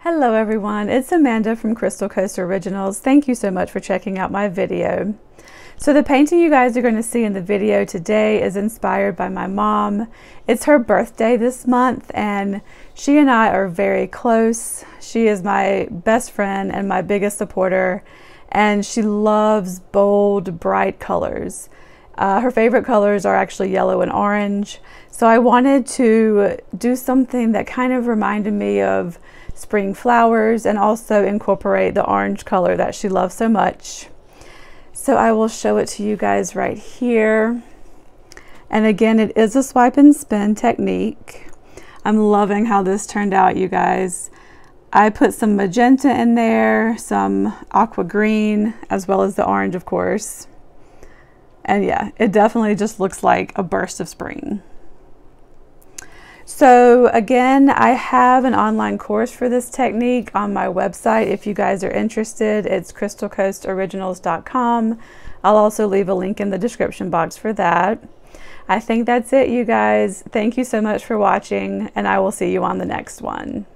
Hello everyone, it's Amanda from Crystal Coast Originals. Thank you so much for checking out my video. So the painting you guys are going to see in the video today is inspired by my mom. It's her birthday this month and she and I are very close. She is my best friend and my biggest supporter, and she loves bold, bright colors. Her favorite colors are actually yellow and orange. So I wanted to do something that kind of reminded me of spring flowers and also incorporate the orange color that she loves so much. So I will show it to you guys right here. And again, it is a swipe and spin technique. I'm loving how this turned out, you guys. I put some magenta in there, some aqua green, as well as the orange, of course. And yeah, it definitely just looks like a burst of spring. So again, I have an online course for this technique on my website. If you guys are interested, it's crystalcoastoriginals.com. I'll also leave a link in the description box for that. I think that's it, you guys. Thank you so much for watching, and I will see you on the next one.